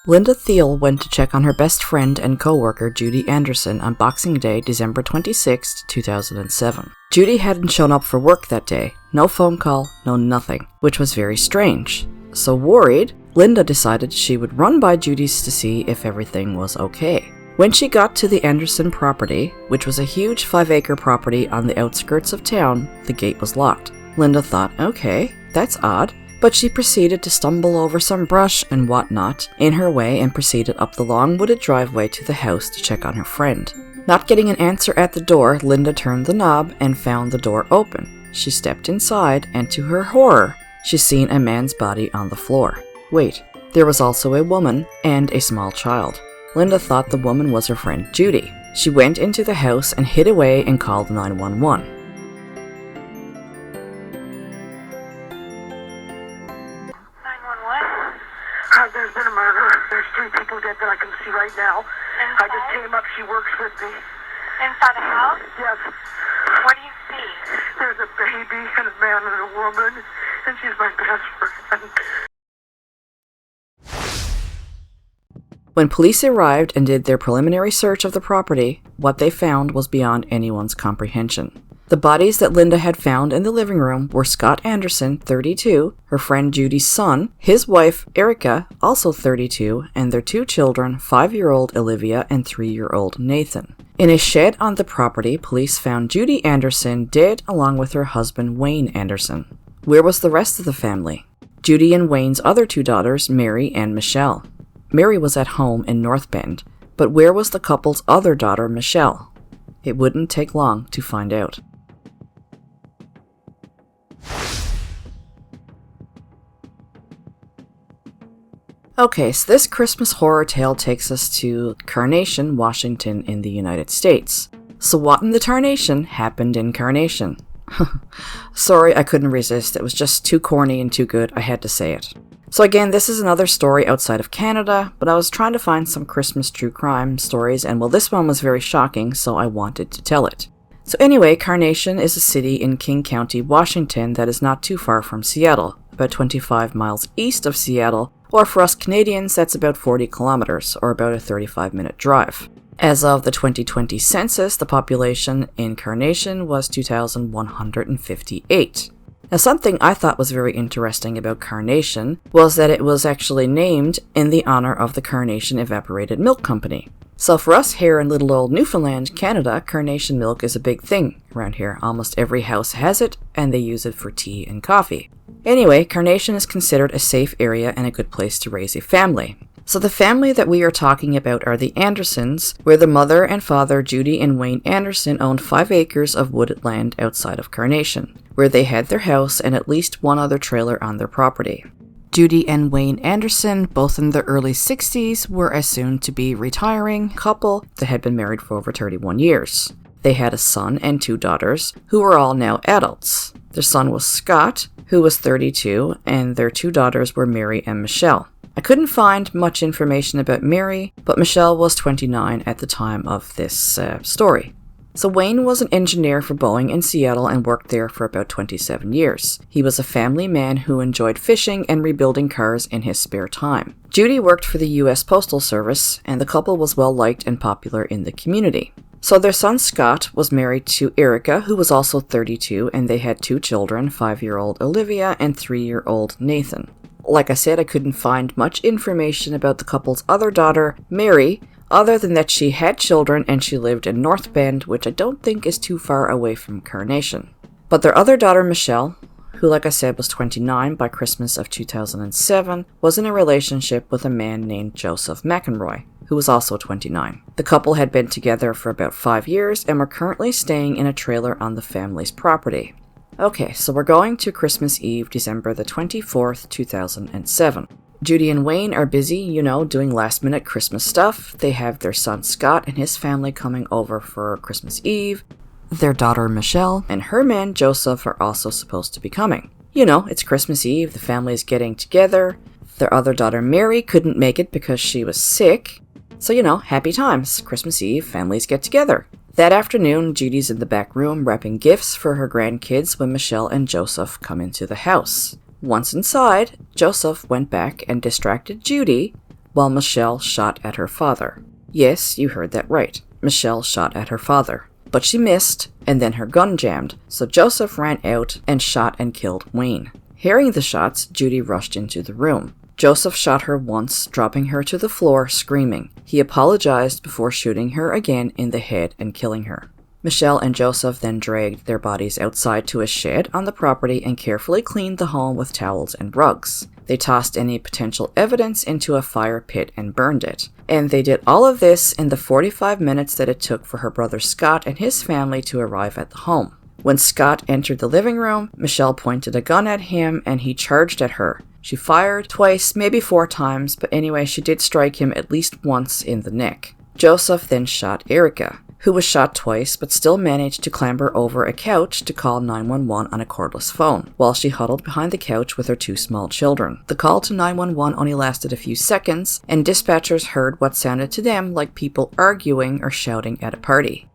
Linda Thiel went to check on her best friend and co-worker Judy Anderson on Boxing Day, December 26, 2007. Judy hadn't shown up for work that day. No phone call, no nothing, which was very strange. So worried, Linda decided she would run by Judy's to see if everything was okay. When she got to the Anderson property, which was a huge 5-acre property on the outskirts of town, the gate was locked. Linda thought, okay, that's odd. But she proceeded to stumble over some brush and whatnot in her way and proceeded up the long wooded driveway to the house to check on her friend. Not getting an answer at the door, Linda turned the knob and found the door open. She stepped inside, and to her horror, she seen a man's body on the floor. Wait, there was also a woman and a small child. Linda thought the woman was her friend Judy. She went into the house and hid away and called 911. There's been a murder. There's 3 people dead that I can see right now. Inside? I just came up. She works with me. Inside the house? Yes. What do you see? There's a baby and a man and a woman, and she's my best friend. When police arrived and did their preliminary search of the property, what they found was beyond anyone's comprehension. The bodies that Linda had found in the living room were Scott Anderson, 32, her friend Judy's son, his wife Erica, also 32, and their 2 children, 5-year-old Olivia and 3-year-old Nathan. In a shed on the property, police found Judy Anderson dead along with her husband Wayne Anderson. Where was the rest of the family? Judy and Wayne's other 2 daughters, Mary and Michelle. Mary was at home in North Bend, but where was the couple's other daughter, Michelle? It wouldn't take long to find out. Okay, so this Christmas horror tale takes us to Carnation, Washington in the United States. So what in the tarnation happened in Carnation? Sorry, I couldn't resist. It was just too corny and too good. I had to say it. So again, this is another story outside of Canada, but I was trying to find some Christmas true crime stories, and well, this one was very shocking, so I wanted to tell it. So anyway, Carnation is a city in King County, Washington that is not too far from Seattle, about 25 miles east of Seattle, or for us Canadians, that's about 40 kilometers, or about a 35-minute drive. As of the 2020 census, the population in Carnation was 2,158. Now, something I thought was very interesting about Carnation was that it was actually named in the honor of the Carnation Evaporated Milk Company. So for us here in little old Newfoundland, Canada, Carnation milk is a big thing around here. Almost every house has it, and they use it for tea and coffee. Anyway, Carnation is considered a safe area and a good place to raise a family. So the family that we are talking about are the Andersons, where the mother and father, Judy and Wayne Anderson, owned 5 acres of wooded land outside of Carnation, where they had their house and at least one other trailer on their property. Judy and Wayne Anderson, both in their early 60s, were a soon-to-be retiring couple that had been married for over 31 years. They had a son and 2 daughters, who were all now adults. Their son was Scott, who was 32, and their 2 daughters were Mary and Michelle. I couldn't find much information about Mary, but Michelle was 29 at the time of this story. So Wayne was an engineer for Boeing in Seattle and worked there for about 27 years. He was a family man who enjoyed fishing and rebuilding cars in his spare time. Judy worked for the U.S. Postal Service, and the couple was well liked and popular in the community. So their son Scott was married to Erica, who was also 32, and they had 2 children, 5-year-old Olivia and 3-year-old Nathan. Like I said, I couldn't find much information about the couple's other daughter, Mary, other than that she had children and she lived in North Bend, which I don't think is too far away from Carnation. But their other daughter, Michelle, who like I said was 29 by Christmas of 2007, was in a relationship with a man named Joseph McEnroy, who was also 29. The couple had been together for about 5 years and were currently staying in a trailer on the family's property. Okay, so we're going to Christmas Eve, December the 24th, 2007. Judy and Wayne are busy, doing last-minute Christmas stuff. They have their son Scott and his family coming over for Christmas Eve. Their daughter Michelle and her man Joseph are also supposed to be coming. It's Christmas Eve, the family is getting together. Their other daughter Mary couldn't make it because she was sick. So, happy times. Christmas Eve, families get together. That afternoon, Judy's in the back room wrapping gifts for her grandkids when Michelle and Joseph come into the house. Once inside, Joseph went back and distracted Judy while Michelle shot at her father. Yes, you heard that right. Michelle shot at her father. But she missed, and then her gun jammed, so Joseph ran out and shot and killed Wayne. Hearing the shots, Judy rushed into the room. Joseph shot her once, dropping her to the floor, screaming. He apologized before shooting her again in the head and killing her. Michelle and Joseph then dragged their bodies outside to a shed on the property and carefully cleaned the home with towels and rugs. They tossed any potential evidence into a fire pit and burned it. And they did all of this in the 45 minutes that it took for her brother Scott and his family to arrive at the home. When Scott entered the living room, Michelle pointed a gun at him and he charged at her. She fired twice, maybe 4 times, but anyway, she did strike him at least once in the neck. Joseph then shot Erica, who was shot twice but still managed to clamber over a couch to call 911 on a cordless phone, while she huddled behind the couch with her 2 small children. The call to 911 only lasted a few seconds, and dispatchers heard what sounded to them like people arguing or shouting at a party.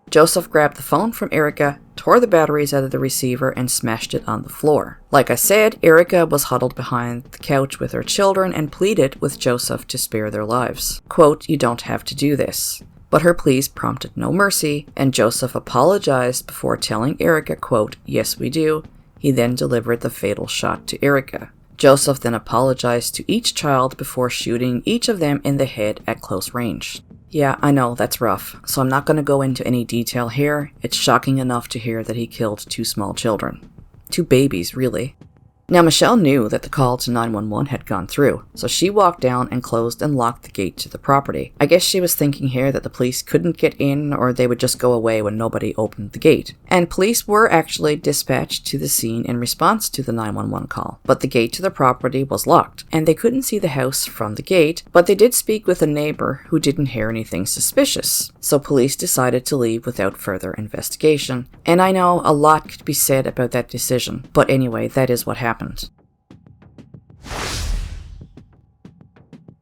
Joseph grabbed the phone from Erica, tore the batteries out of the receiver, and smashed it on the floor. Like I said, Erica was huddled behind the couch with her children and pleaded with Joseph to spare their lives. Quote, "You don't have to do this." But her pleas prompted no mercy, and Joseph apologized before telling Erica, quote, "Yes, we do." He then delivered the fatal shot to Erica. Joseph then apologized to each child before shooting each of them in the head at close range. Yeah, I know, that's rough, so I'm not going to go into any detail here. It's shocking enough to hear that he killed 2 small children. 2 babies, really. Now, Michelle knew that the call to 911 had gone through, so she walked down and closed and locked the gate to the property. I guess she was thinking here that the police couldn't get in or they would just go away when nobody opened the gate. And police were actually dispatched to the scene in response to the 911 call, but the gate to the property was locked, and they couldn't see the house from the gate, but they did speak with a neighbor who didn't hear anything suspicious. So police decided to leave without further investigation. And I know a lot could be said about that decision, but anyway, that is what happened.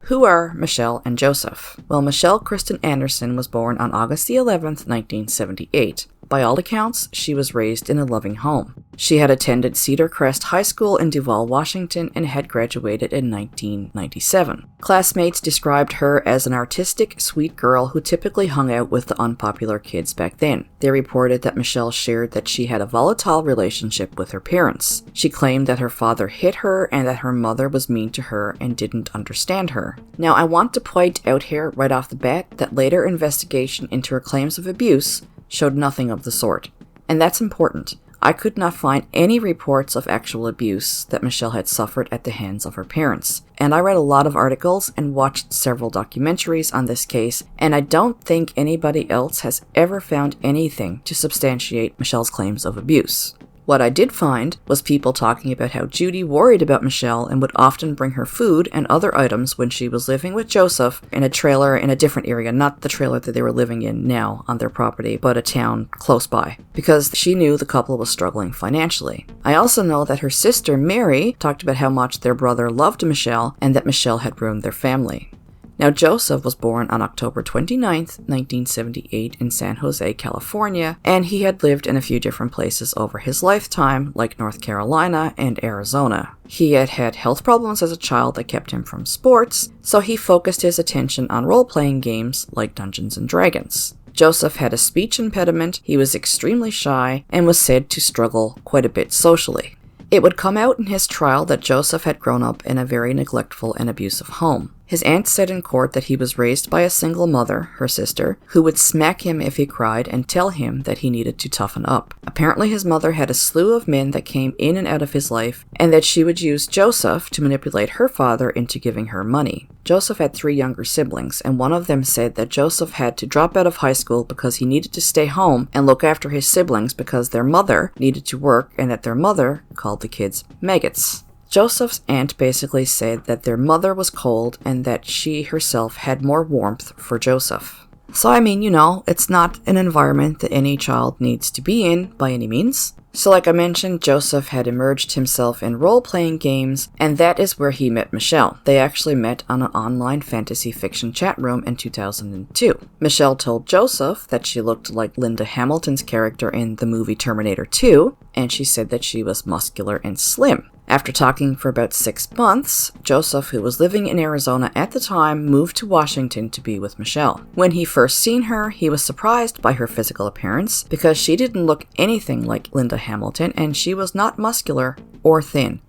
Who are Michelle and Joseph? Well, Michelle Kristen Anderson was born on August the 11th, 1978. By all accounts, she was raised in a loving home. She had attended Cedar Crest High School in Duvall, Washington, and had graduated in 1997. Classmates described her as an artistic, sweet girl who typically hung out with the unpopular kids back then. They reported that Michelle shared that she had a volatile relationship with her parents. She claimed that her father hit her and that her mother was mean to her and didn't understand her. Now, I want to point out here right off the bat that later investigation into her claims of abuse showed nothing of the sort. And that's important. I could not find any reports of actual abuse that Michelle had suffered at the hands of her parents. And I read a lot of articles and watched several documentaries on this case, and I don't think anybody else has ever found anything to substantiate Michelle's claims of abuse. What I did find was people talking about how Judy worried about Michelle and would often bring her food and other items when she was living with Joseph in a trailer in a different area, not the trailer that they were living in now on their property, but a town close by, because she knew the couple was struggling financially. I also know that her sister, Mary, talked about how much their brother loved Michelle and that Michelle had ruined their family. Now, Joseph was born on October 29th, 1978 in San Jose, California, and he had lived in a few different places over his lifetime, like North Carolina and Arizona. He had had health problems as a child that kept him from sports, so he focused his attention on role-playing games like Dungeons & Dragons. Joseph had a speech impediment, he was extremely shy, and was said to struggle quite a bit socially. It would come out in his trial that Joseph had grown up in a very neglectful and abusive home. His aunt said in court that he was raised by a single mother, her sister, who would smack him if he cried and tell him that he needed to toughen up. Apparently his mother had a slew of men that came in and out of his life, and that she would use Joseph to manipulate her father into giving her money. Joseph had 3 younger siblings, and one of them said that Joseph had to drop out of high school because he needed to stay home and look after his siblings because their mother needed to work and that their mother called the kids maggots. Joseph's aunt basically said that their mother was cold and that she herself had more warmth for Joseph. So I mean, it's not an environment that any child needs to be in by any means. So like I mentioned, Joseph had immersed himself in role-playing games, and that is where he met Michelle. They actually met on an online fantasy fiction chat room in 2002. Michelle told Joseph that she looked like Linda Hamilton's character in the movie Terminator 2, and she said that she was muscular and slim. After talking for about 6 months, Joseph, who was living in Arizona at the time, moved to Washington to be with Michelle. When he first seen her, he was surprised by her physical appearance because she didn't look anything like Linda Hamilton and she was not muscular or thin.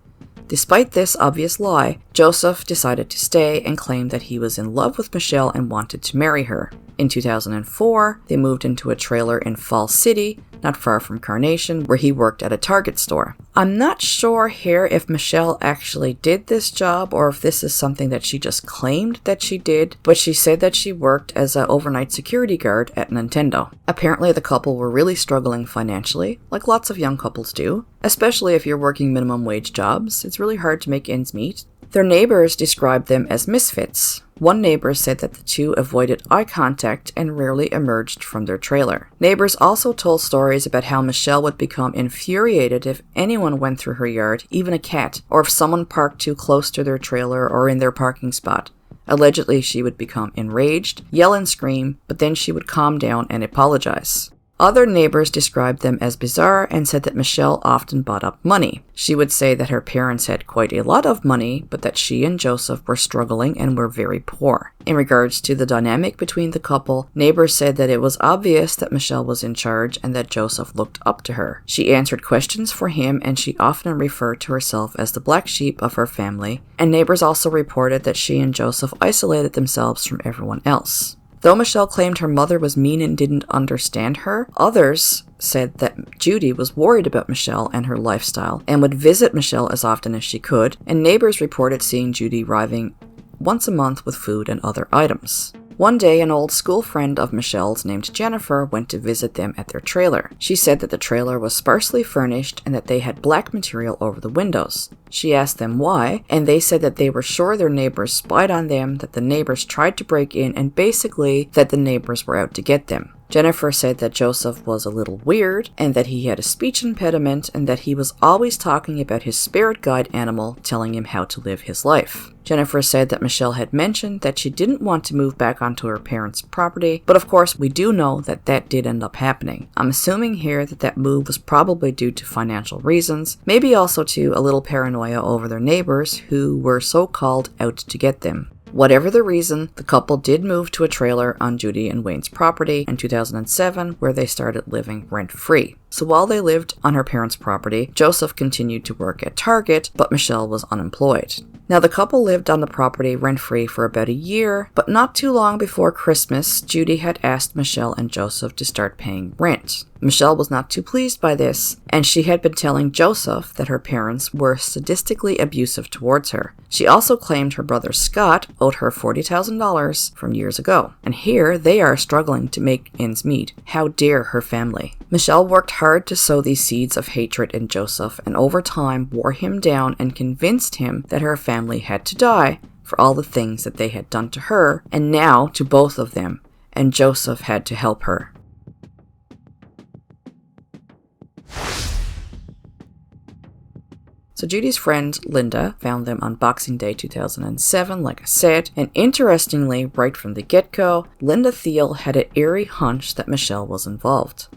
Despite this obvious lie, Joseph decided to stay and claimed that he was in love with Michelle and wanted to marry her. In 2004, they moved into a trailer in Fall City, not far from Carnation, where he worked at a Target store. I'm not sure here if Michelle actually did this job or if this is something that she just claimed that she did, but she said that she worked as an overnight security guard at Nintendo. Apparently the couple were really struggling financially, like lots of young couples do, especially if you're working minimum wage jobs. It's really hard to make ends meet. Their neighbors described them as misfits. One neighbor said that the two avoided eye contact and rarely emerged from their trailer. Neighbors also told stories about how Michelle would become infuriated if anyone went through her yard, even a cat, or if someone parked too close to their trailer or in their parking spot. Allegedly, she would become enraged, yell and scream, but then she would calm down and apologize. Other neighbors described them as bizarre and said that Michelle often bought up money. She would say that her parents had quite a lot of money, but that she and Joseph were struggling and were very poor. In regards to the dynamic between the couple, neighbors said that it was obvious that Michelle was in charge and that Joseph looked up to her. She answered questions for him and she often referred to herself as the black sheep of her family, and neighbors also reported that she and Joseph isolated themselves from everyone else. Though Michelle claimed her mother was mean and didn't understand her, others said that Judy was worried about Michelle and her lifestyle and would visit Michelle as often as she could, and neighbors reported seeing Judy arriving once a month with food and other items. One day, an old school friend of Michelle's named Jennifer went to visit them at their trailer. She said that the trailer was sparsely furnished and that they had black material over the windows. She asked them why, and they said that they were sure their neighbors spied on them, that the neighbors tried to break in, and basically that the neighbors were out to get them. Jennifer said that Joseph was a little weird and that he had a speech impediment and that he was always talking about his spirit guide animal telling him how to live his life. Jennifer said that Michelle had mentioned that she didn't want to move back onto her parents' property, but of course we do know that that did end up happening. I'm assuming here that that move was probably due to financial reasons, maybe also to a little paranoia over their neighbors who were so-called out to get them. Whatever the reason, the couple did move to a trailer on Judy and Wayne's property in 2007 where they started living rent-free. So while they lived on her parents' property, Joseph continued to work at Target, but Michelle was unemployed. Now the couple lived on the property rent-free for about a year, but not too long before Christmas, Judy had asked Michelle and Joseph to start paying rent. Michelle was not too pleased by this, and she had been telling Joseph that her parents were sadistically abusive towards her. She also claimed her brother Scott owed her $40,000 from years ago, and here they are struggling to make ends meet. How dare her family? Michelle worked hard to sow these seeds of hatred in Joseph, and over time wore him down and convinced him that her family had to die for all the things that they had done to her, and now to both of them, and Joseph had to help her. So Judy's friend Linda found them on Boxing Day 2007, like I said, and interestingly, right from the get-go, Linda Thiel had an eerie hunch that Michelle was involved.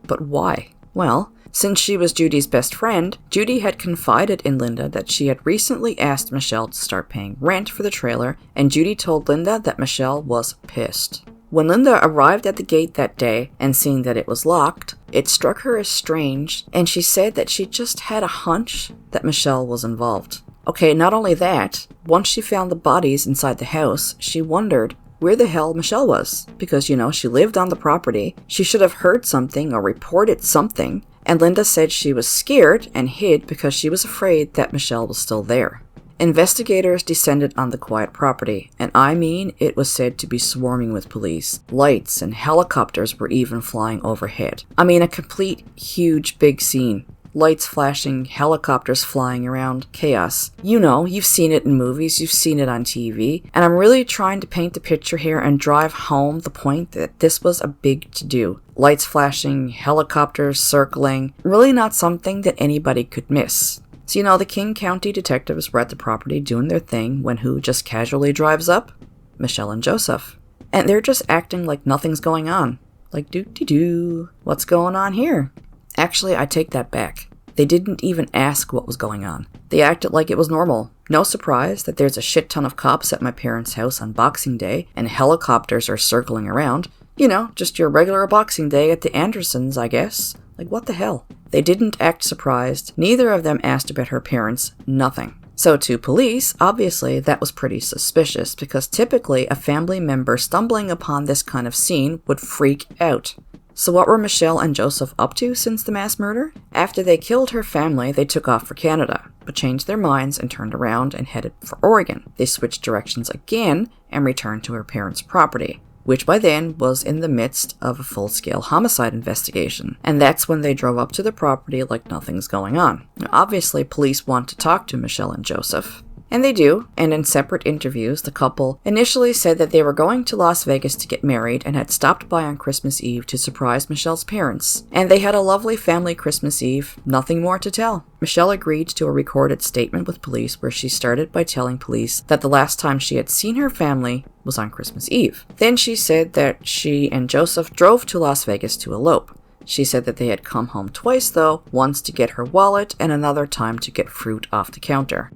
But why? Well, since she was Judy's best friend, Judy had confided in Linda that she had recently asked Michelle to start paying rent for the trailer, and Judy told Linda that Michelle was pissed. When Linda arrived at the gate that day and seeing that it was locked, it struck her as strange, and she said that she just had a hunch that Michelle was involved. Okay, not only that, once she found the bodies inside the house, she wondered where the hell Michelle was. Because, she lived on the property, she should have heard something or reported something, and Linda said she was scared and hid because she was afraid that Michelle was still there. Investigators descended on the quiet property, and I mean it was said to be swarming with police. Lights and helicopters were even flying overhead. I mean a complete, huge, big scene. lights flashing, helicopters flying around, chaos. You know, you've seen it in movies, you've seen it on TV, and I'm really trying to paint the picture here and drive home the point that this was a big to-do. Lights flashing, helicopters circling, really not something that anybody could miss. So you know, the King County detectives were at the property doing their thing when who just casually drives up? Michelle and Joseph. And they're just acting like nothing's going on. Like, doo-dee-doo, what's going on here? Actually, I take that back. They didn't even ask what was going on. They acted like it was normal. No surprise that there's a shit ton of cops at my parents' house on Boxing Day, and helicopters are circling around. You know, just your regular Boxing Day at the Andersons, I guess. Like, what the hell? They didn't act surprised. Neither of them asked about her parents. Nothing. So to police, obviously that was pretty suspicious because typically a family member stumbling upon this kind of scene would freak out. So what were Michelle and Joseph up to since the mass murder? After they killed her family, they took off for Canada, but changed their minds and turned around and headed for Oregon. They switched directions again and returned to her parents' property, which by then was in the midst of a full-scale homicide investigation. And that's when they drove up to the property like nothing's going on. Now, obviously, police want to talk to Michelle and Joseph. And they do, and in separate interviews, the couple initially said that they were going to Las Vegas to get married and had stopped by on Christmas Eve to surprise Michelle's parents. And they had a lovely family Christmas Eve, nothing more to tell. Michelle agreed to a recorded statement with police where she started by telling police that the last time she had seen her family was on Christmas Eve. Then she said that she and Joseph drove to Las Vegas to elope. She said that they had come home twice though, once to get her wallet and another time to get fruit off the counter.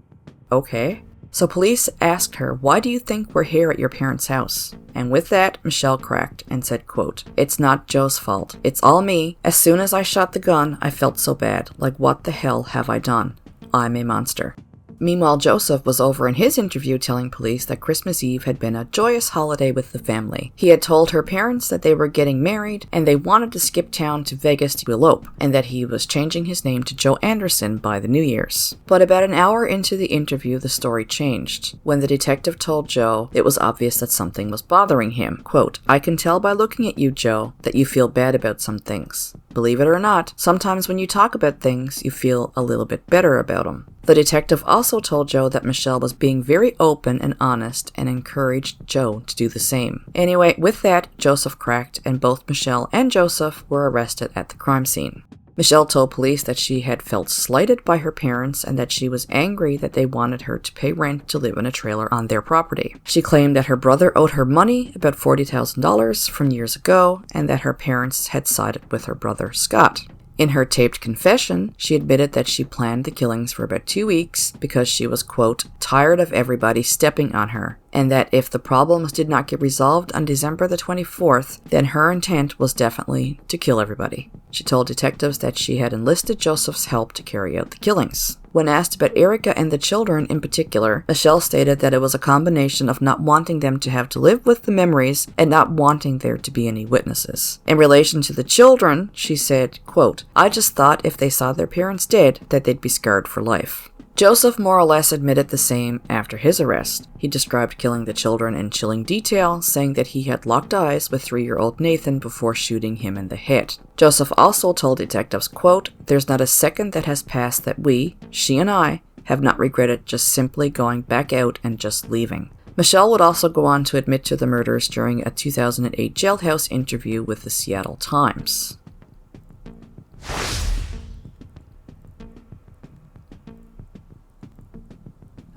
Okay. So police asked her, "Why do you think we're here at your parents' house?" And with that, Michelle cracked and said, quote, "It's not Joe's fault. It's all me. As soon as I shot the gun, I felt so bad. Like, what the hell have I done? I'm a monster." Meanwhile, Joseph was over in his interview telling police that Christmas Eve had been a joyous holiday with the family. He had told her parents that they were getting married and they wanted to skip town to Vegas to elope, and that he was changing his name to Joe Anderson by the New Year's. But about an hour into the interview, the story changed. When the detective told Joe, it was obvious that something was bothering him. Quote, "I can tell by looking at you, Joe, that you feel bad about some things. Believe it or not, sometimes when you talk about things, you feel a little bit better about them." The detective also told Joe that Michelle was being very open and honest and encouraged Joe to do the same. Anyway, with that, Joseph cracked and both Michelle and Joseph were arrested at the crime scene. Michelle told police that she had felt slighted by her parents and that she was angry that they wanted her to pay rent to live in a trailer on their property. She claimed that her brother owed her money, about $40,000 from years ago, and that her parents had sided with her brother, Scott. In her taped confession, she admitted that she planned the killings for about 2 weeks because she was, quote, "tired of everybody stepping on her," and that if the problems did not get resolved on December the 24th, then her intent was definitely to kill everybody. She told detectives that she had enlisted Joseph's help to carry out the killings. When asked about Erica and the children in particular, Michelle stated that it was a combination of not wanting them to have to live with the memories and not wanting there to be any witnesses. In relation to the children, she said, quote, "I just thought if they saw their parents dead, that they'd be scarred for life." Joseph more or less admitted the same after his arrest. He described killing the children in chilling detail, saying that he had locked eyes with 3-year-old Nathan before shooting him in the head. Joseph also told detectives, quote, "There's not a second that has passed that she and I, have not regretted just simply going back out and just leaving." Michelle would also go on to admit to the murders during a 2008 jailhouse interview with the Seattle Times.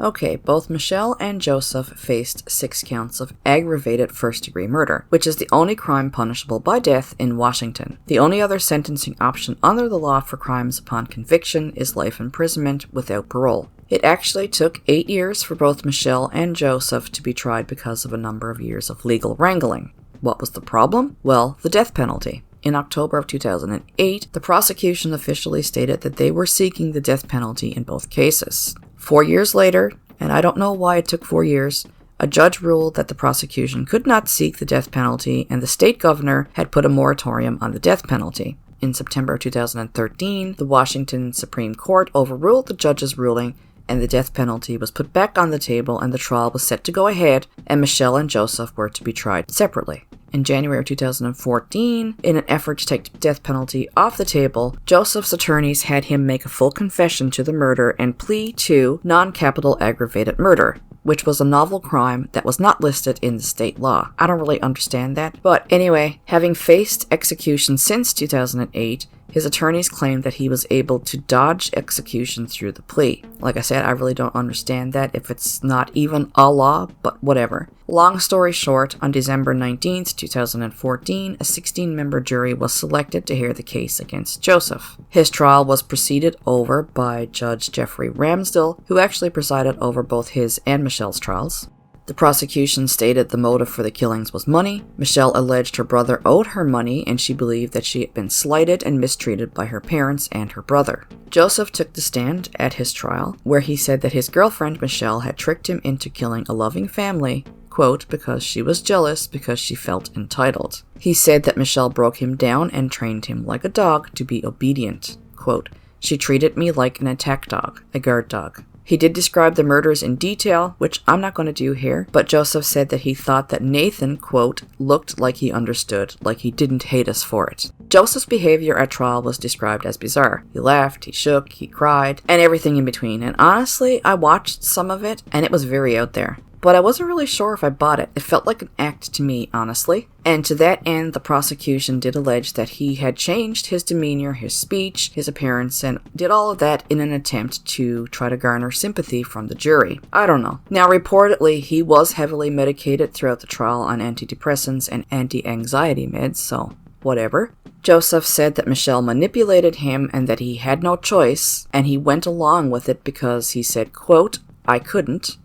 Okay, both Michelle and Joseph faced 6 counts of aggravated first-degree murder, which is the only crime punishable by death in Washington. The only other sentencing option under the law for crimes upon conviction is life imprisonment without parole. It actually took 8 years for both Michelle and Joseph to be tried because of a number of years of legal wrangling. What was the problem? Well, the death penalty. In October of 2008, the prosecution officially stated that they were seeking the death penalty in both cases. 4 years later, and I don't know why it took 4 years, a judge ruled that the prosecution could not seek the death penalty and the state governor had put a moratorium on the death penalty. In September 2013, the Washington Supreme Court overruled the judge's ruling and the death penalty was put back on the table and the trial was set to go ahead and Michelle and Joseph were to be tried separately. In January of 2014, in an effort to take the death penalty off the table, Joseph's attorneys had him make a full confession to the murder and plea to non-capital aggravated murder, which was a novel crime that was not listed in the state law. I don't really understand that. But anyway, having faced execution since 2008, his attorneys claimed that he was able to dodge execution through the plea. Like I said, I really don't understand that if it's not even a law, but whatever. Long story short, on December 19th, 2014, a 16-member jury was selected to hear the case against Joseph. His trial was presided over by Judge Jeffrey Ramsdell, who actually presided over both his and Michelle's trials. The prosecution stated the motive for the killings was money. Michelle alleged her brother owed her money, and she believed that she had been slighted and mistreated by her parents and her brother. Joseph took the stand at his trial, where he said that his girlfriend Michelle had tricked him into killing a loving family, quote, because she was jealous because she felt entitled. He said that Michelle broke him down and trained him like a dog to be obedient. Quote, she treated me like an attack dog, a guard dog. He did describe the murders in detail, which I'm not going to do here, but Joseph said that he thought that Nathan, quote, looked like he understood, like he didn't hate us for it. Joseph's behavior at trial was described as bizarre. He laughed, he shook, he cried, and everything in between. And honestly, I watched some of it, and it was very out there. But I wasn't really sure if I bought it. It felt like an act to me, honestly. And to that end, the prosecution did allege that he had changed his demeanor, his speech, his appearance, and did all of that in an attempt to try to garner sympathy from the jury. I don't know. Now, reportedly, he was heavily medicated throughout the trial on antidepressants and anti-anxiety meds, so whatever. Joseph said that Michelle manipulated him and that he had no choice, and he went along with it because he said, quote, I couldn't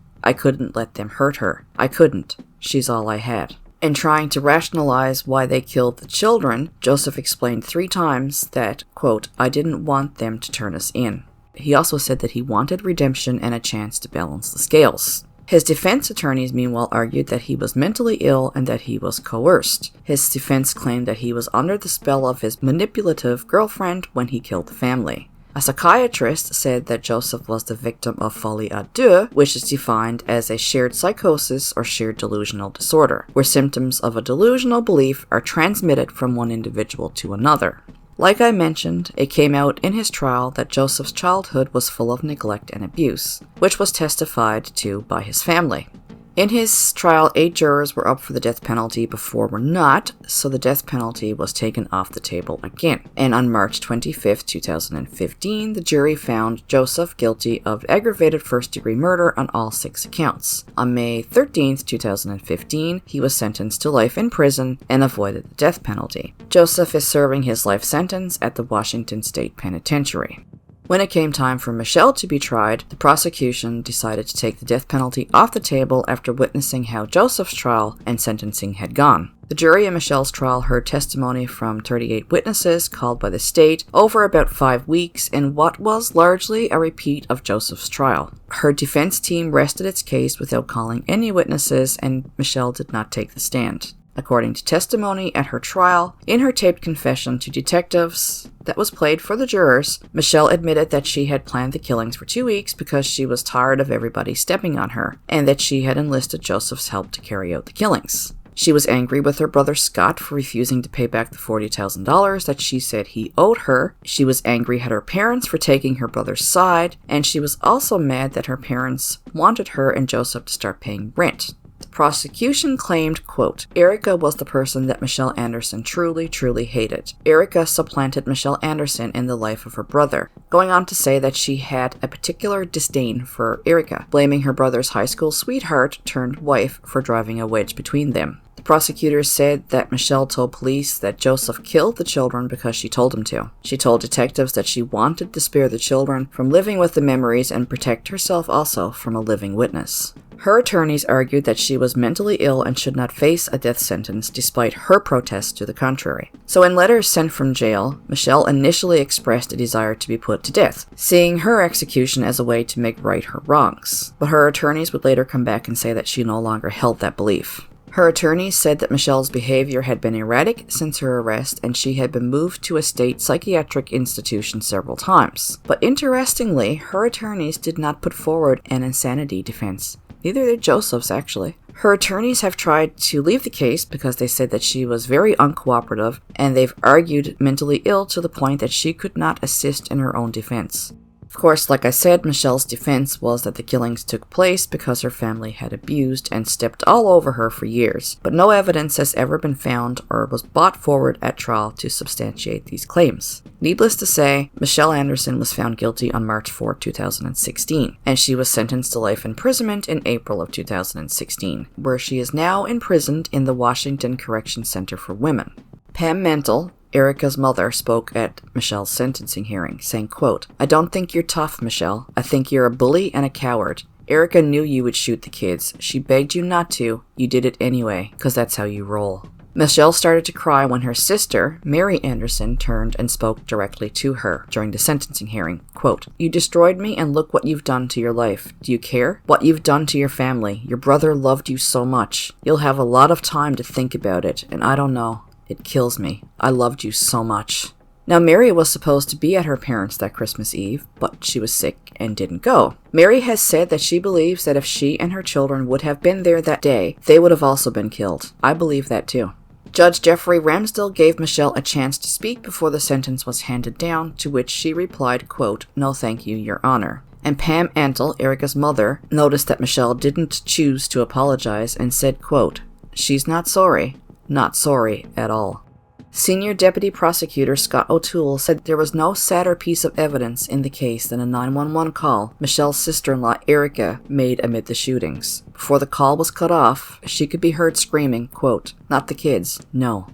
let them hurt her. I couldn't. She's all I had. In trying to rationalize why they killed the children, Joseph explained 3 times that, quote, I didn't want them to turn us in. He also said that he wanted redemption and a chance to balance the scales. His defense attorneys, meanwhile, argued that he was mentally ill and that he was coerced. His defense claimed that he was under the spell of his manipulative girlfriend when he killed the family. A psychiatrist said that Joseph was the victim of folie à deux, which is defined as a shared psychosis or shared delusional disorder, where symptoms of a delusional belief are transmitted from one individual to another. Like I mentioned, it came out in his trial that Joseph's childhood was full of neglect and abuse, which was testified to by his family. In his trial, 8 jurors were up for the death penalty but 4 were not, so the death penalty was taken off the table again. And on March 25, 2015, the jury found Joseph guilty of aggravated first-degree murder on all 6 accounts. On May 13, 2015, he was sentenced to life in prison and avoided the death penalty. Joseph is serving his life sentence at the Washington State Penitentiary. When it came time for Michelle to be tried, the prosecution decided to take the death penalty off the table after witnessing how Joseph's trial and sentencing had gone. The jury in Michelle's trial heard testimony from 38 witnesses called by the state over about 5 weeks in what was largely a repeat of Joseph's trial. Her defense team rested its case without calling any witnesses, and Michelle did not take the stand. According to testimony at her trial, in her taped confession to detectives that was played for the jurors, Michelle admitted that she had planned the killings for 2 weeks because she was tired of everybody stepping on her, and that she had enlisted Joseph's help to carry out the killings. She was angry with her brother Scott for refusing to pay back the $40,000 that she said he owed her. She was angry at her parents for taking her brother's side, and she was also mad that her parents wanted her and Joseph to start paying rent. The prosecution claimed, quote, Erica was the person that Michelle Anderson truly, truly hated. Erica supplanted Michelle Anderson in the life of her brother, going on to say that she had a particular disdain for Erica, blaming her brother's high school sweetheart turned wife for driving a wedge between them. The prosecutors said that Michelle told police that Joseph killed the children because she told him to. She told detectives that she wanted to spare the children from living with the memories and protect herself also from a living witness. Her attorneys argued that she was mentally ill and should not face a death sentence despite her protests to the contrary. So in letters sent from jail, Michelle initially expressed a desire to be put to death, seeing her execution as a way to make right her wrongs. But her attorneys would later come back and say that she no longer held that belief. Her attorneys said that Michelle's behavior had been erratic since her arrest and she had been moved to a state psychiatric institution several times. But interestingly, her attorneys did not put forward an insanity defense. Neither did Joseph's, actually. Her attorneys have tried to leave the case because they said that she was very uncooperative, and they've argued mentally ill to the point that she could not assist in her own defense. Of course, like I said, Michelle's defense was that the killings took place because her family had abused and stepped all over her for years, but no evidence has ever been found or was brought forward at trial to substantiate these claims. Needless to say, Michelle Anderson was found guilty on March 4, 2016, and she was sentenced to life imprisonment in April of 2016, where she is now imprisoned in the Washington Correction Center for Women. Pam Mental, Erica's mother, spoke at Michelle's sentencing hearing, saying, quote, "I don't think you're tough, Michelle. I think you're a bully and a coward. Erica knew you would shoot the kids. She begged you not to. You did it anyway, because that's how you roll." Michelle started to cry when her sister, Mary Anderson, turned and spoke directly to her during the sentencing hearing. Quote, "You destroyed me and look what you've done to your life. Do you care? What you've done to your family. Your brother loved you so much. You'll have a lot of time to think about it, and I don't know. It kills me. I loved you so much." Now, Mary was supposed to be at her parents' that Christmas Eve, but she was sick and didn't go. Mary has said that she believes that if she and her children would have been there that day, they would have also been killed. I believe that too. Judge Jeffrey Ramsdell gave Michelle a chance to speak before the sentence was handed down, to which she replied, quote, "No thank you, Your Honor." And Pam Antle, Erica's mother, noticed that Michelle didn't choose to apologize and said, quote, "She's not sorry. Not sorry at all." Senior Deputy Prosecutor Scott O'Toole said there was no sadder piece of evidence in the case than a 911 call Michelle's sister-in-law Erica made amid the shootings. Before the call was cut off, she could be heard screaming, quote, "Not the kids, no."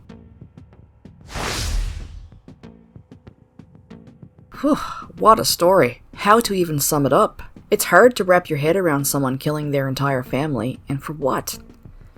Whew, what a story. How to even sum it up? It's hard to wrap your head around someone killing their entire family, and for what?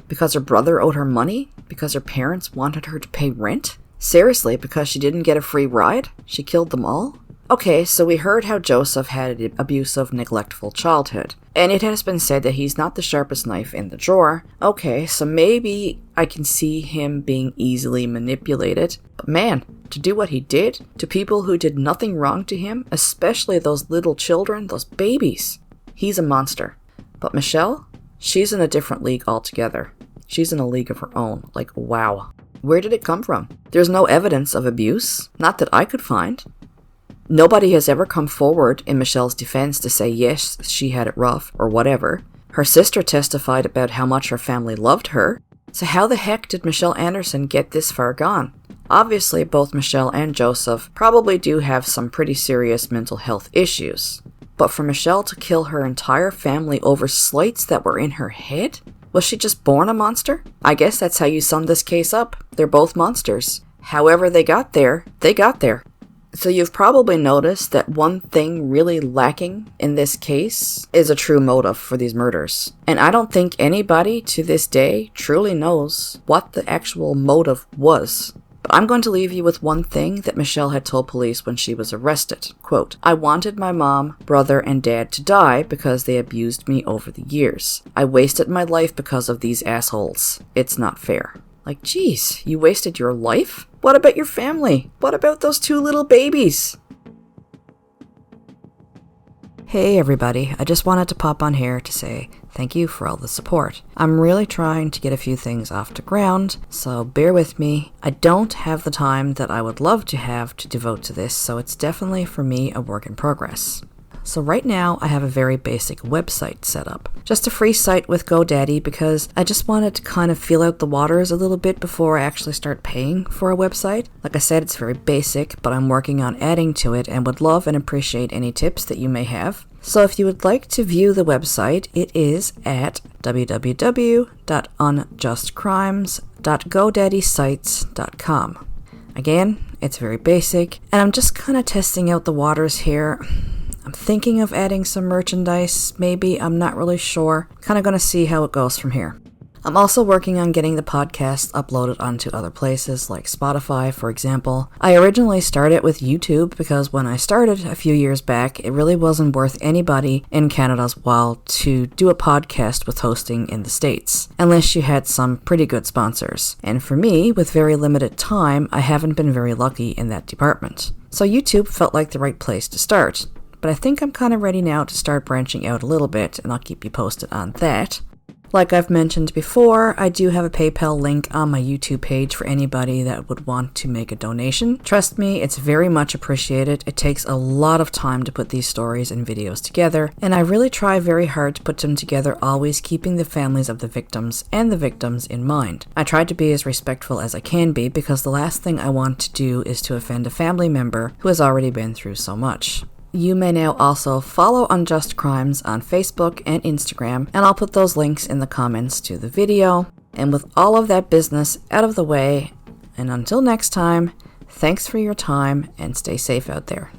Because her brother owed her money? Because her parents wanted her to pay rent? Seriously, because she didn't get a free ride? She killed them all? Okay, so we heard how Joseph had an abusive, neglectful childhood. And it has been said that he's not the sharpest knife in the drawer. Okay, so maybe I can see him being easily manipulated. But man, to do what he did to people who did nothing wrong to him, especially those little children, those babies, he's a monster. But Michelle? She's in a different league altogether. She's in a league of her own. Like, wow. Where did it come from? There's no evidence of abuse. Not that I could find. Nobody has ever come forward in Michelle's defense to say, yes, she had it rough, or whatever. Her sister testified about how much her family loved her. So how the heck did Michelle Anderson get this far gone? Obviously, both Michelle and Joseph probably do have some pretty serious mental health issues. But for Michelle to kill her entire family over slights that were in her head? Was she just born a monster? I guess that's how you sum this case up. They're both monsters. However they got there, they got there. So you've probably noticed that one thing really lacking in this case is a true motive for these murders. And I don't think anybody to this day truly knows what the actual motive was. But I'm going to leave you with one thing that Michelle had told police when she was arrested. Quote, "I wanted my mom, brother, and dad to die because they abused me over the years. I wasted my life because of these assholes. It's not fair." Like, geez, you wasted your life? What about your family? What about those two little babies? Hey everybody, I just wanted to pop on here to say thank you for all the support. I'm really trying to get a few things off the ground, so bear with me. I don't have the time that I would love to have to devote to this, so it's definitely for me a work in progress. So right now I have a very basic website set up. Just a free site with GoDaddy because I just wanted to kind of feel out the waters a little bit before I actually start paying for a website. Like I said, it's very basic, but I'm working on adding to it and would love and appreciate any tips that you may have. So if you would like to view the website, it is at www.unjustcrimes.godaddysite.com. Again, it's very basic, and I'm just kind of testing out the waters here. I'm thinking of adding some merchandise, maybe, I'm not really sure. Kind of going to see how it goes from here. I'm also working on getting the podcast uploaded onto other places like Spotify, for example. I originally started with YouTube because when I started a few years back, it really wasn't worth anybody in Canada's while to do a podcast with hosting in the States, unless you had some pretty good sponsors. And for me, with very limited time, I haven't been very lucky in that department. So YouTube felt like the right place to start. but I think I'm kind of ready now to start branching out a little bit, and I'll keep you posted on that. Like I've mentioned before, I do have a PayPal link on my YouTube page for anybody that would want to make a donation. Trust me, it's very much appreciated. It takes a lot of time to put these stories and videos together, and I really try very hard to put them together, always keeping the families of the victims and the victims in mind. I try to be as respectful as I can be, because the last thing I want to do is to offend a family member who has already been through so much. You may now also follow Unjust Crimes on Facebook and Instagram, and I'll put those links in the comments to the video. And with all of that business out of the way, and until next time, thanks for your time and stay safe out there.